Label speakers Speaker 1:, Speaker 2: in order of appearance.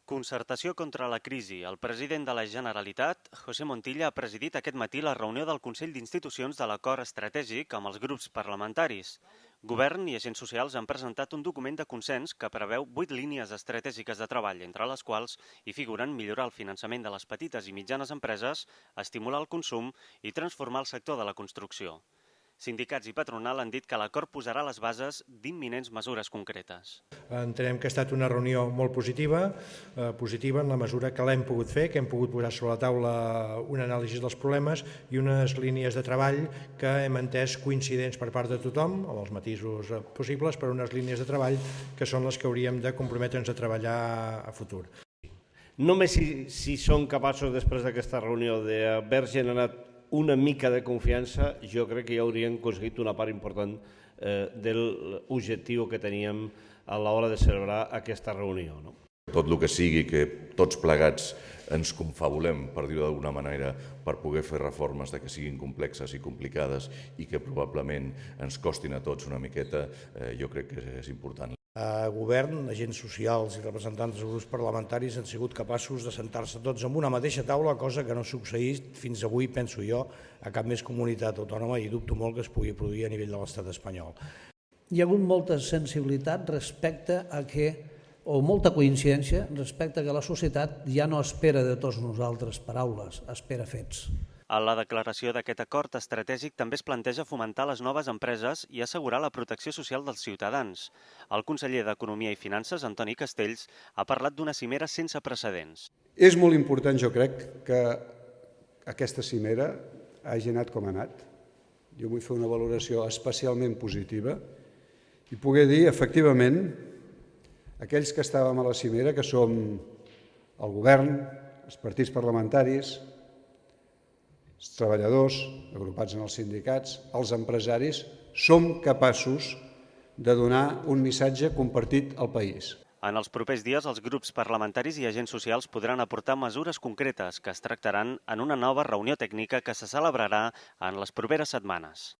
Speaker 1: Concertació contra la crisi. El president de la Generalitat, José Montilla, ha presidit aquest matí la reunió del Consell d'Institucions de l'Acord Estratègic amb els grups parlamentaris. Govern i agents socials han presentat un document de consens que preveu 8 línies estratègiques de treball, entre les quals hi figuren millorar el finançament de les petites i mitjanes empreses, estimular el consum i transformar el sector de la construcció. Sindicats i patronal han dit que l'acord posarà les bases d'imminents mesures concretes.
Speaker 2: Entenem que ha estat una reunió molt positiva en la mesura que l'hem pogut fer, que hem pogut posar sobre la taula una anàlisi dels problemes i unes línies de treball que hem entès coincidents per part de tothom, amb els matisos possibles, per unes línies de treball que són les que hauríem de comprometre'ns a treballar a futur.
Speaker 3: Només si som capaços després d'aquesta reunió d'haver generat una mica de confiança, jo crec que ja hauríem aconseguit una part important de l'objectiu que teníem a l'hora de celebrar aquesta reunió.
Speaker 4: Tot el que sigui que tots plegats ens confabulem, per dir-ho d'alguna manera, per poder fer reformes que siguin complexes i complicades i que probablement ens costin a tots una miqueta, jo crec que és important.
Speaker 2: Govern, agents socials i representants dels grups parlamentaris han sigut capaços de sentar-se tots en una mateixa taula, cosa que no ha succeït fins avui, penso jo, a cap més comunitat autònoma i dubto molt que es pugui produir a nivell de l'estat espanyol.
Speaker 5: Hi ha hagut molta sensibilitat respecte a que, o molta coincidència respecte a que la societat ja no espera de tots nosaltres paraules, espera fets.
Speaker 1: A la declaració d'aquest acord estratègic també es planteja fomentar les noves empreses i assegurar la protecció social dels ciutadans. El conseller d'Economia i Finances, Antoni Castells, ha parlat d'una cimera sense precedents.
Speaker 6: És molt important, jo crec, que aquesta cimera hagi anat com ha anat. Jo vull fer una valoració especialment positiva i poder dir, efectivament, aquells que estàvem a la cimera, que som el govern, els partits parlamentaris, els treballadors, agrupats en els sindicats, els empresaris, som capaços de donar un missatge compartit al país.
Speaker 1: En els propers dies, els grups parlamentaris i agents socials podran aportar mesures concretes que es tractaran en una nova reunió tècnica que se celebrarà en les properes setmanes.